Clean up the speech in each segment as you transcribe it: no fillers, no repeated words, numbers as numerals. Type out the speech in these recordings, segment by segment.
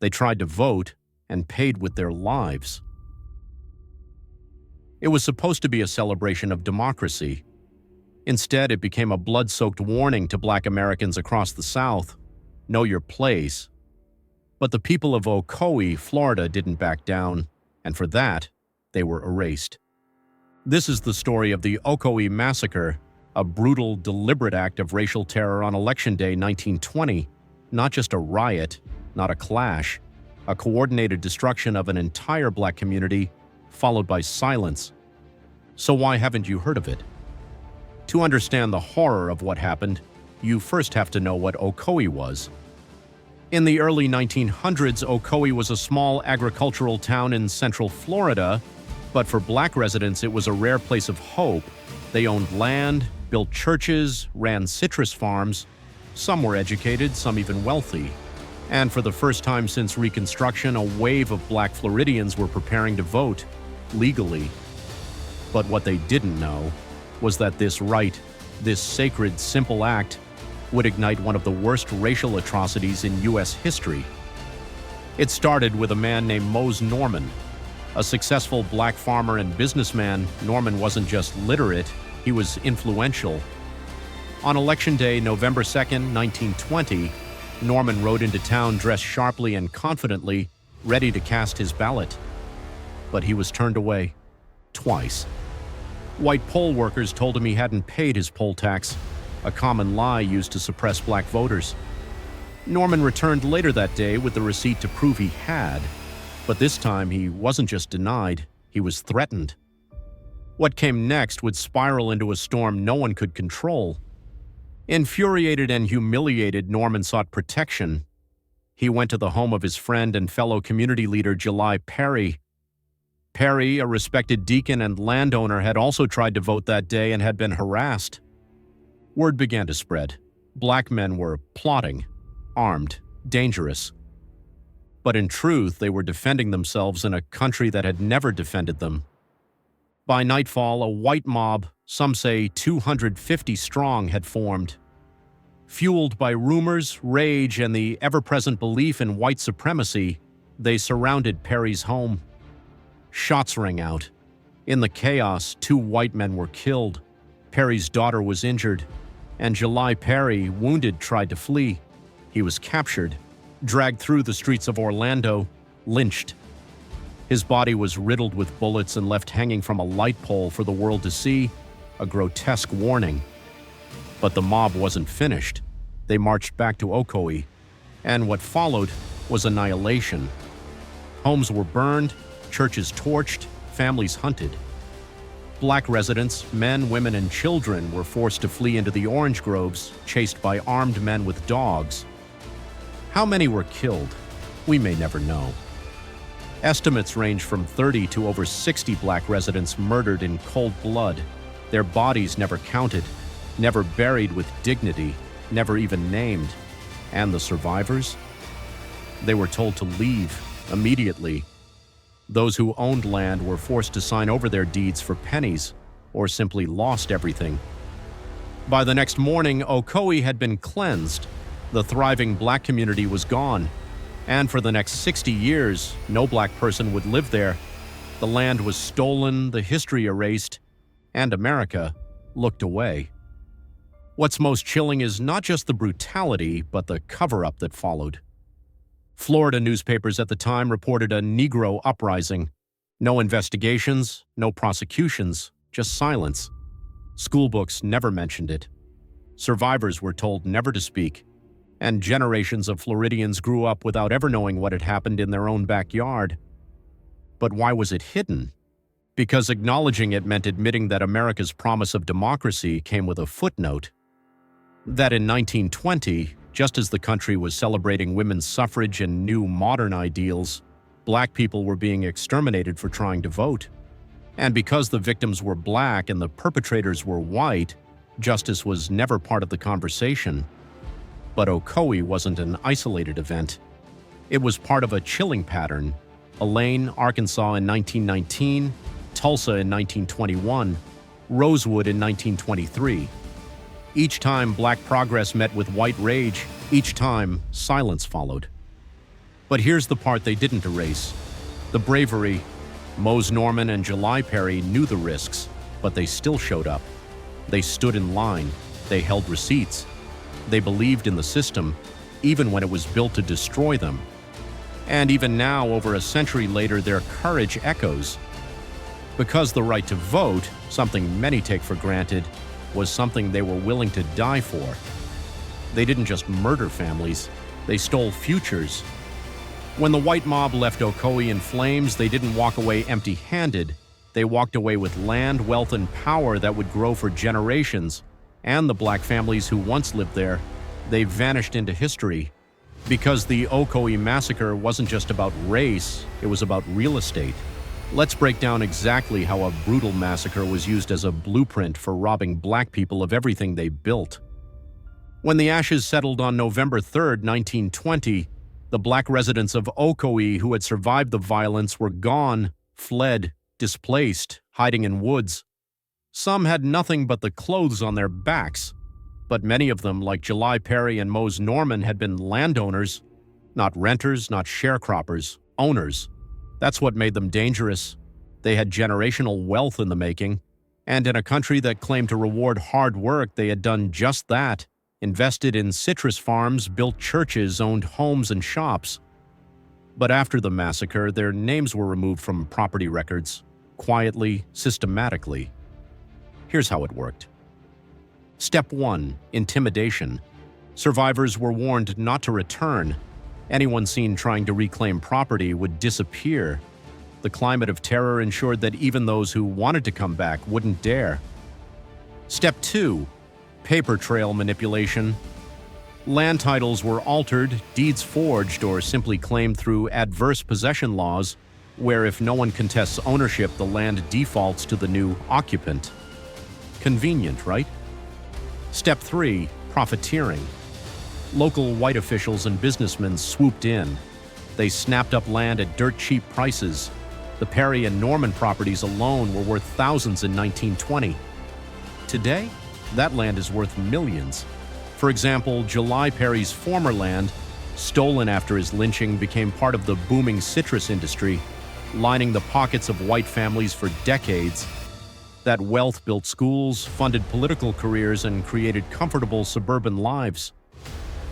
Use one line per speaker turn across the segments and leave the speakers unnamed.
They tried to vote and paid with their lives. It was supposed to be a celebration of democracy. Instead, it became a blood-soaked warning to Black Americans across the South: know your place. But the people of Ocoee, Florida didn't back down, and for that, they were erased. This is the story of the Ocoee Massacre, a brutal, deliberate act of racial terror on Election Day 1920, not just a riot, not a clash, a coordinated destruction of an entire Black community, followed by silence. So why haven't you heard of it? To understand the horror of what happened, you first have to know what Ocoee was. In the early 1900s, Ocoee was a small agricultural town in central Florida, but for Black residents it was a rare place of hope. They owned land, built churches, ran citrus farms. Some were educated, some even wealthy. And for the first time since Reconstruction, a wave of Black Floridians were preparing to vote, legally. But what they didn't know was that this rite, this sacred, simple act, would ignite one of the worst racial atrocities in U.S. history. It started with a man named Mose Norman. A successful Black farmer and businessman, Norman wasn't just literate, he was influential. On Election Day, November 2nd, 1920, Norman rode into town dressed sharply and confidently, ready to cast his ballot. But he was turned away, twice. White poll workers told him he hadn't paid his poll tax, a common lie used to suppress Black voters. Norman returned later that day with the receipt to prove he had, but this time he wasn't just denied, he was threatened. What came next would spiral into a storm no one could control. Infuriated and humiliated, Norman sought protection. He went to the home of his friend and fellow community leader, July Perry. Perry, a respected deacon and landowner, had also tried to vote that day and had been harassed. Word began to spread. Black men were plotting, armed, dangerous. But in truth, they were defending themselves in a country that had never defended them. By nightfall, a white mob, some say 250 strong, had formed. Fueled by rumors, rage, and the ever-present belief in white supremacy, they surrounded Perry's home. Shots rang out. In the chaos, 2 white men were killed. Perry's daughter was injured, and July Perry, wounded, tried to flee. He was captured, dragged through the streets of Orlando, lynched. His body was riddled with bullets and left hanging from a light pole for the world to see, a grotesque warning. But the mob wasn't finished. They marched back to Ocoee, and what followed was annihilation. Homes were burned, churches torched, families hunted. Black residents, men, women, and children were forced to flee into the orange groves, chased by armed men with dogs. How many were killed? We may never know. Estimates range from 30 to over 60 Black residents murdered in cold blood, their bodies never counted, never buried with dignity, never even named. And the survivors? They were told to leave immediately. Those who owned land were forced to sign over their deeds for pennies, or simply lost everything. By the next morning, Ocoee had been cleansed. The thriving Black community was gone, and for the next 60 years, no Black person would live there. The land was stolen, the history erased, and America looked away. What's most chilling is not just the brutality, but the cover-up that followed. Florida newspapers at the time reported a Negro uprising. No investigations, no prosecutions, just silence. Schoolbooks never mentioned it. Survivors were told never to speak, and generations of Floridians grew up without ever knowing what had happened in their own backyard. But why was it hidden? Because acknowledging it meant admitting that America's promise of democracy came with a footnote. That in 1920, just as the country was celebrating women's suffrage and new modern ideals, Black people were being exterminated for trying to vote. And because the victims were Black and the perpetrators were white, justice was never part of the conversation. But Ocoee wasn't an isolated event. It was part of a chilling pattern. Elaine, Arkansas in 1919, Tulsa in 1921, Rosewood in 1923. Each time Black progress met with white rage, each time silence followed. But here's the part they didn't erase. The bravery. Mose Norman and July Perry knew the risks, but they still showed up. They stood in line. They held receipts. They believed in the system, even when it was built to destroy them. And even now, over a century later, their courage echoes. Because the right to vote, something many take for granted, was something they were willing to die for. They didn't just murder families, they stole futures. When the white mob left Ocoee in flames, they didn't walk away empty-handed. They walked away with land, wealth, and power that would grow for generations. And the black families who once lived there, they vanished into history. Because the Ocoee Massacre wasn't just about race, it was about real estate. Let's break down exactly how a brutal massacre was used as a blueprint for robbing black people of everything they built. When the ashes settled on November 3, 1920, the black residents of Ocoee who had survived the violence were gone, fled, displaced, hiding in woods. Some had nothing but the clothes on their backs, but many of them, like July Perry and Mose Norman, had been landowners, not renters, not sharecroppers, owners. That's what made them dangerous. They had generational wealth in the making, and in a country that claimed to reward hard work, they had done just that. Invested in citrus farms, built churches, owned homes and shops. But after the massacre, their names were removed from property records, quietly, systematically. Here's how it worked. Step 1. Intimidation. Survivors were warned not to return. Anyone seen trying to reclaim property would disappear. The climate of terror ensured that even those who wanted to come back wouldn't dare. Step 2. Paper trail manipulation. Land titles were altered, deeds forged, or simply claimed through adverse possession laws, where if no one contests ownership, the land defaults to the new occupant. Convenient, right? Step 3. Profiteering. Local white officials and businessmen swooped in. They snapped up land at dirt-cheap prices. The Perry and Norman properties alone were worth thousands in 1920. Today, that land is worth millions. For example, July Perry's former land, stolen after his lynching, became part of the booming citrus industry, lining the pockets of white families for decades. That wealth built schools, funded political careers, and created comfortable suburban lives.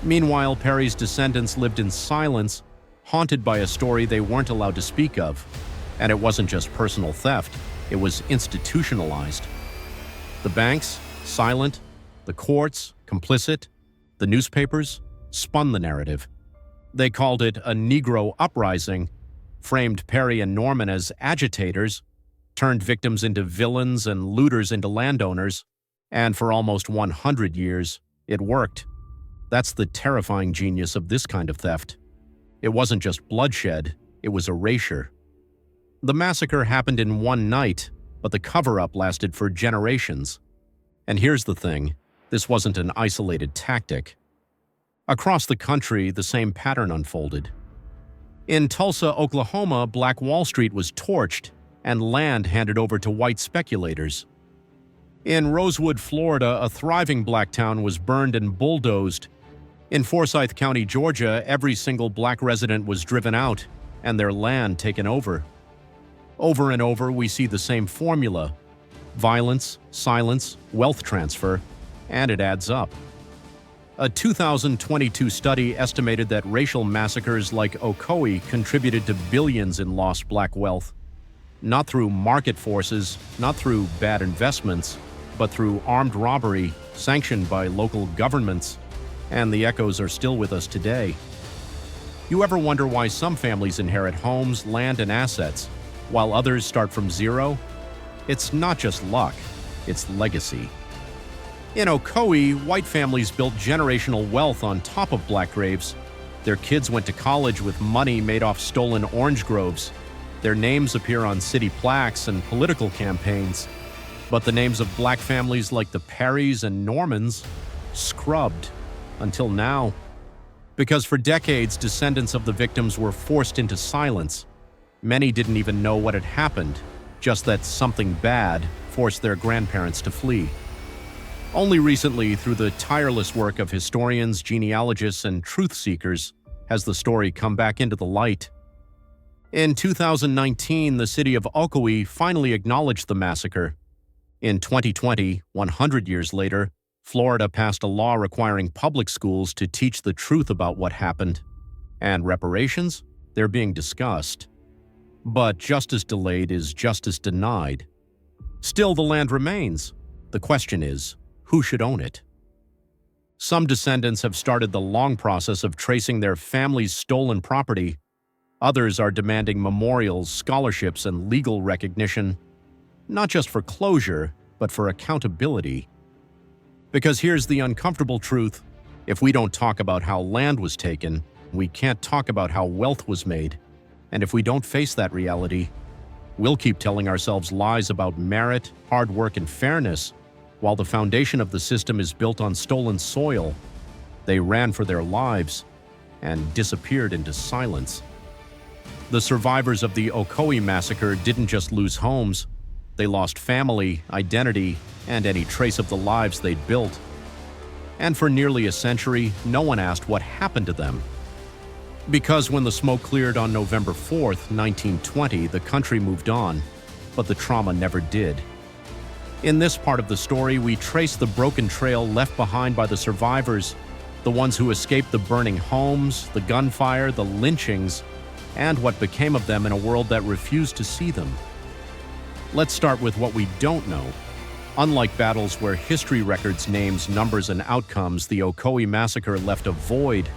Meanwhile, Perry's descendants lived in silence, haunted by a story they weren't allowed to speak of. And it wasn't just personal theft, it was institutionalized. The banks, silent, the courts, complicit, the newspapers, spun the narrative. They called it a Negro uprising, framed Perry and Norman as agitators, turned victims into villains and looters into landowners, and for almost 100 years, it worked. That's the terrifying genius of this kind of theft. It wasn't just bloodshed, it was erasure. The massacre happened in one night, but the cover-up lasted for generations. And here's the thing, this wasn't an isolated tactic. Across the country, the same pattern unfolded. In Tulsa, Oklahoma, Black Wall Street was torched and land handed over to white speculators. In Rosewood, Florida, a thriving black town was burned and bulldozed. In Forsyth County, Georgia, every single black resident was driven out and their land taken over. Over and over, we see the same formula: violence, silence, wealth transfer, and it adds up. A 2022 study estimated that racial massacres like Ocoee contributed to billions in lost black wealth. Not through market forces, not through bad investments, but through armed robbery sanctioned by local governments. And the echoes are still with us today. You ever wonder why some families inherit homes, land, and assets, while others start from zero? It's not just luck, it's legacy. In Ocoee, white families built generational wealth on top of black graves. Their kids went to college with money made off stolen orange groves. Their names appear on city plaques and political campaigns. But the names of black families like the Perrys and Normans, scrubbed. Until now. Because for decades, descendants of the victims were forced into silence. Many didn't even know what had happened, just that something bad forced their grandparents to flee. Only recently, through the tireless work of historians, genealogists, and truth seekers, has the story come back into the light. In 2019, the city of Ocoee finally acknowledged the massacre. In 2020, 100 years later, Florida passed a law requiring public schools to teach the truth about what happened. And reparations? They're being discussed. But justice delayed is justice denied. Still, the land remains. The question is, who should own it? Some descendants have started the long process of tracing their family's stolen property. Others are demanding memorials, scholarships, and legal recognition, not just for closure, but for accountability. Because here's the uncomfortable truth: if we don't talk about how land was taken, we can't talk about how wealth was made. And if we don't face that reality, we'll keep telling ourselves lies about merit, hard work, and fairness, while the foundation of the system is built on stolen soil. They ran for their lives and disappeared into silence. The survivors of the Ocoee Massacre didn't just lose homes, they lost family, identity, and any trace of the lives they'd built. And for nearly a century, no one asked what happened to them. Because when the smoke cleared on November 4th, 1920, the country moved on, but the trauma never did. In this part of the story, we trace the broken trail left behind by the survivors, the ones who escaped the burning homes, the gunfire, the lynchings, and what became of them in a world that refused to see them. Let's start with what we don't know. Unlike battles where history records names, numbers, and outcomes, the Ocoee Massacre left a void.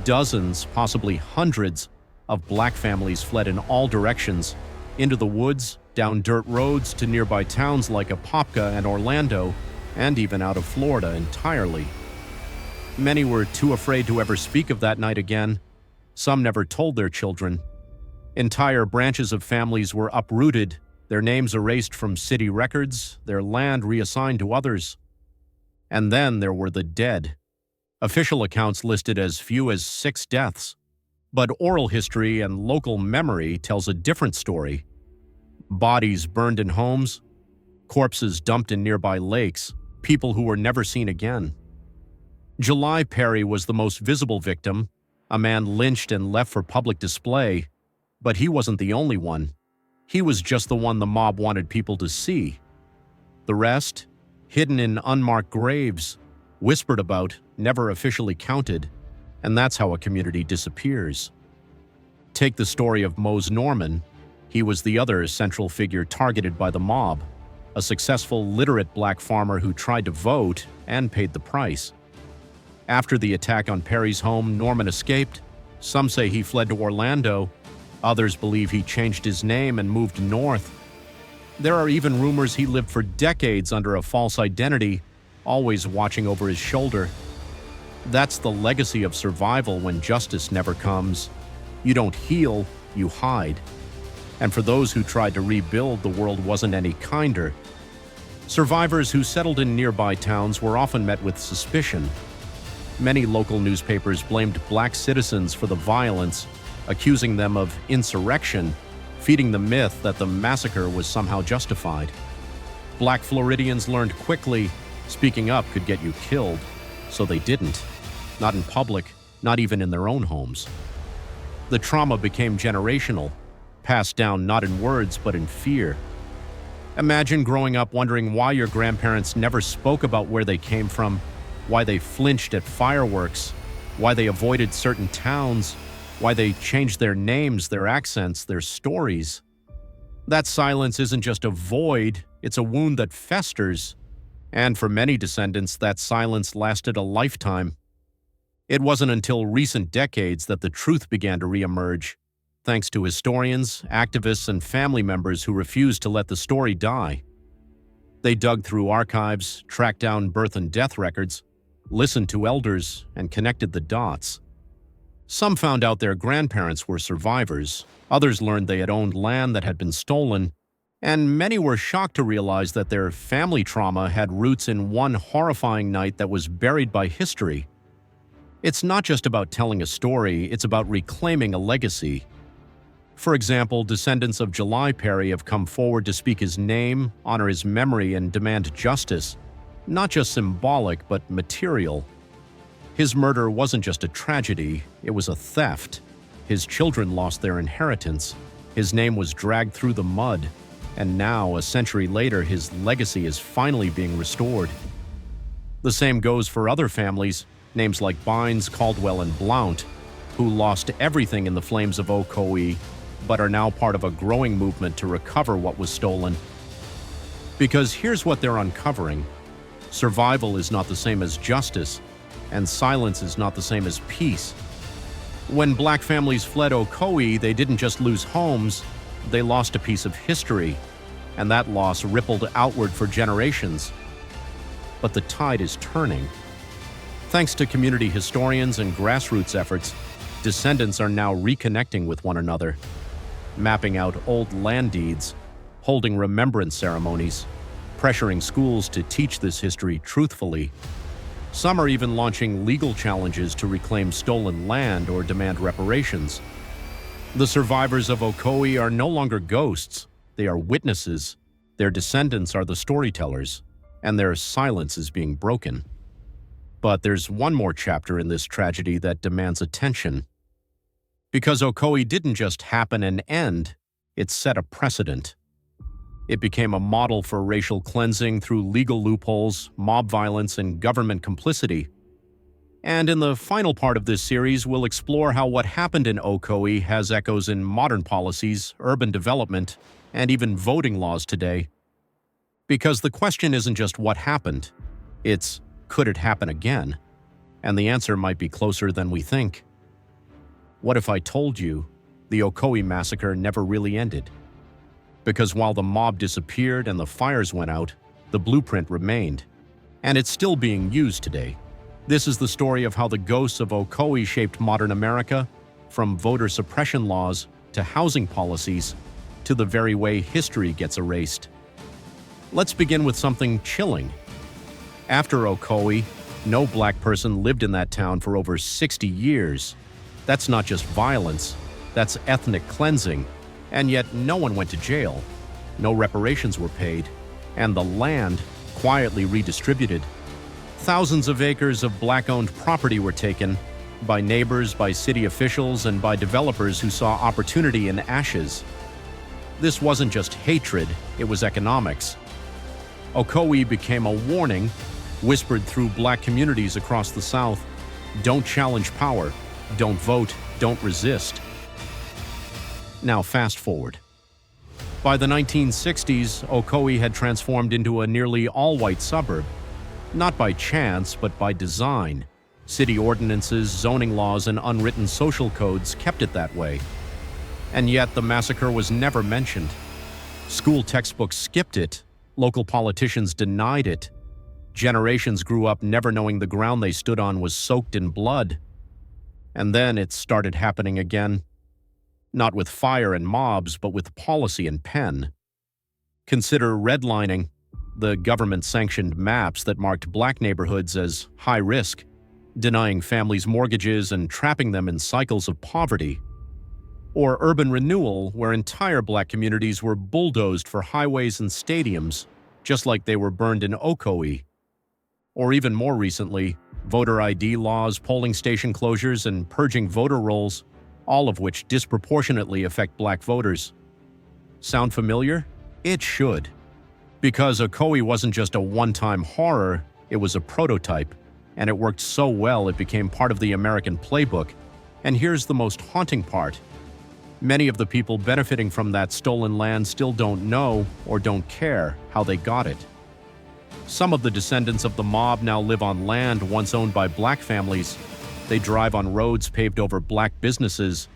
Dozens, possibly hundreds, of black families fled in all directions, into the woods, down dirt roads, to nearby towns like Apopka and Orlando, and even out of Florida entirely. Many were too afraid to ever speak of that night again. Some never told their children. Entire branches of families were uprooted, their names erased from city records, their land reassigned to others. And then there were the dead. Official accounts listed as few as 6 deaths, but oral history and local memory tells a different story. Bodies burned in homes, corpses dumped in nearby lakes, people who were never seen again. July Perry was the most visible victim, a man lynched and left for public display, but he wasn't the only one. He was just the one the mob wanted people to see. The rest, hidden in unmarked graves, whispered about, never officially counted, and that's how a community disappears. Take the story of Mose Norman. He was the other central figure targeted by the mob, a successful, literate black farmer who tried to vote and paid the price. After the attack on Perry's home, Norman escaped. Some say he fled to Orlando. Others believe he changed his name and moved north. There are even rumors he lived for decades under a false identity, always watching over his shoulder. That's the legacy of survival when justice never comes. You don't heal, you hide. And for those who tried to rebuild, the world wasn't any kinder. Survivors who settled in nearby towns were often met with suspicion. Many local newspapers blamed black citizens for the violence, accusing them of insurrection, feeding the myth that the massacre was somehow justified. Black Floridians learned quickly speaking up could get you killed, so they didn't. Not in public, not even in their own homes. The trauma became generational, passed down not in words but in fear. Imagine growing up wondering why your grandparents never spoke about where they came from, why they flinched at fireworks, why they avoided certain towns, why they changed their names, their accents, their stories. That silence isn't just a void, it's a wound that festers. And for many descendants, that silence lasted a lifetime. It wasn't until recent decades that the truth began to reemerge, thanks to historians, activists, and family members who refused to let the story die. They dug through archives, tracked down birth and death records, listened to elders, and connected the dots. Some found out their grandparents were survivors, others learned they had owned land that had been stolen, and many were shocked to realize that their family trauma had roots in one horrifying night that was buried by history. It's not just about telling a story, it's about reclaiming a legacy. For example, descendants of July Perry have come forward to speak his name, honor his memory, and demand justice, not just symbolic, but material. His murder wasn't just a tragedy, it was a theft. His children lost their inheritance. His name was dragged through the mud. And now, a century later, his legacy is finally being restored. The same goes for other families, names like Bynes, Caldwell, and Blount, who lost everything in the flames of Ocoee, but are now part of a growing movement to recover what was stolen. Because here's what they're uncovering. Survival is not the same as justice, and silence is not the same as peace. When Black families fled Ocoee, they didn't just lose homes, they lost a piece of history, and that loss rippled outward for generations. But the tide is turning. Thanks to community historians and grassroots efforts, descendants are now reconnecting with one another, mapping out old land deeds, holding remembrance ceremonies, pressuring schools to teach this history truthfully. Some are even launching legal challenges to reclaim stolen land or demand reparations. The survivors of Ocoee are no longer ghosts, they are witnesses. Their descendants are the storytellers, and their silence is being broken. But there's one more chapter in this tragedy that demands attention. Because Ocoee didn't just happen and end, it set a precedent. It became a model for racial cleansing through legal loopholes, mob violence, and government complicity. And in the final part of this series, we'll explore how what happened in Ocoee has echoes in modern policies, urban development, and even voting laws today. Because the question isn't just what happened, it's could it happen again? And the answer might be closer than we think. What if I told you the Ocoee Massacre never really ended? Because while the mob disappeared and the fires went out, the blueprint remained. And it's still being used today. This is the story of how the ghosts of Ocoee shaped modern America, from voter suppression laws to housing policies, to the very way history gets erased. Let's begin with something chilling. After Ocoee, no Black person lived in that town for over 60 years. That's not just violence, that's ethnic cleansing. And yet no one went to jail, no reparations were paid, and the land quietly redistributed. Thousands of acres of Black-owned property were taken by neighbors, by city officials, and by developers who saw opportunity in ashes. This wasn't just hatred, it was economics. Ocoee became a warning, whispered through Black communities across the South. Don't challenge power, don't vote, don't resist. Now fast forward. By the 1960s, Ocoee had transformed into a nearly all-white suburb. Not by chance, but by design. City ordinances, zoning laws, and unwritten social codes kept it that way. And yet the massacre was never mentioned. School textbooks skipped it. Local politicians denied it. Generations grew up never knowing the ground they stood on was soaked in blood. And then it started happening again. Not with fire and mobs, but with policy and pen. Consider redlining, the government-sanctioned maps that marked Black neighborhoods as high risk, denying families mortgages and trapping them in cycles of poverty. Or urban renewal, where entire Black communities were bulldozed for highways and stadiums, just like they were burned in Ocoee. Or even more recently, voter ID laws, polling station closures, and purging voter rolls, all of which disproportionately affect Black voters. Sound familiar? It should. Because Ocoee wasn't just a one-time horror, it was a prototype, and it worked so well it became part of the American playbook. And here's the most haunting part. Many of the people benefiting from that stolen land still don't know, or don't care, how they got it. Some of the descendants of the mob now live on land once owned by Black families. They drive on roads paved over Black businesses.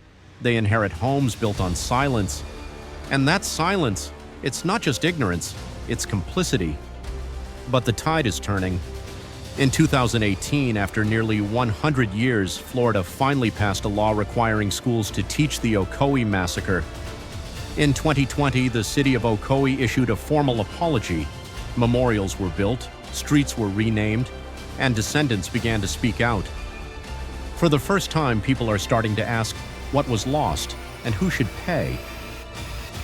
They inherit homes built on silence. And that silence, it's not just ignorance, it's complicity. But the tide is turning. In 2018, after nearly 100 years, Florida finally passed a law requiring schools to teach the Ocoee Massacre. In 2020, the city of Ocoee issued a formal apology. Memorials were built, streets were renamed, and descendants began to speak out. For the first time, people are starting to ask what was lost and who should pay.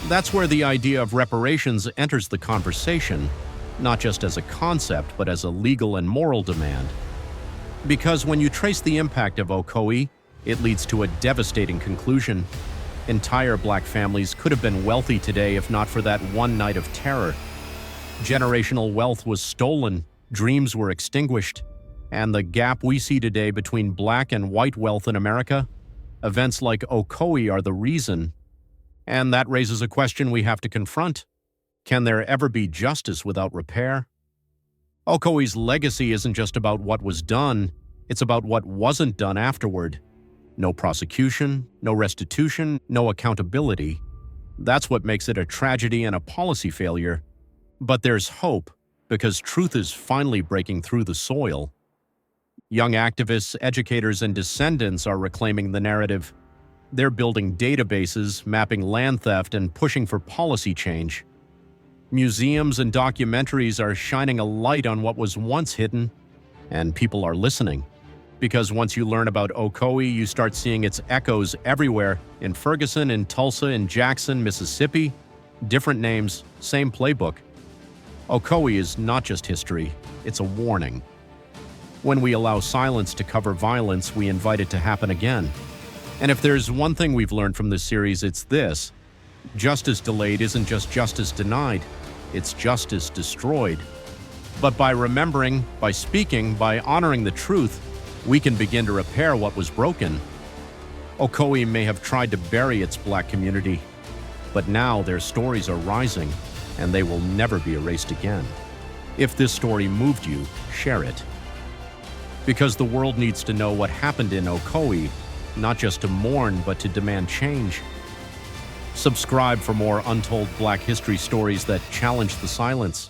That's where the idea of reparations enters the conversation, not just as a concept, but as a legal and moral demand. Because when you trace the impact of Ocoee, it leads to a devastating conclusion. Entire black families could have been wealthy today if not for that one night of terror. Generational wealth was stolen, dreams were extinguished, and the gap we see today between black and white wealth in America, events like Ocoee are the reason. And that raises a question we have to confront. Can there ever be justice without repair? Ocoee's legacy isn't just about what was done, it's about what wasn't done afterward. No prosecution, no restitution, no accountability. That's what makes it a tragedy and a policy failure. But there's hope, because truth is finally breaking through the soil. Young activists, educators, and descendants are reclaiming the narrative. They're building databases, mapping land theft, and pushing for policy change. Museums and documentaries are shining a light on what was once hidden, and people are listening. Because once you learn about Ocoee, you start seeing its echoes everywhere, in Ferguson, in Tulsa, in Jackson, Mississippi. Different names, same playbook. Ocoee is not just history, it's a warning. When we allow silence to cover violence, we invite it to happen again. And if there's one thing we've learned from this series, it's this. Justice delayed isn't just justice denied, it's justice destroyed. But by remembering, by speaking, by honoring the truth, we can begin to repair what was broken. Ocoee may have tried to bury its black community, but now their stories are rising, and they will never be erased again. If this story moved you, share it. Because the world needs to know what happened in Ocoee, not just to mourn, but to demand change. Subscribe for more untold Black history stories that challenge the silence.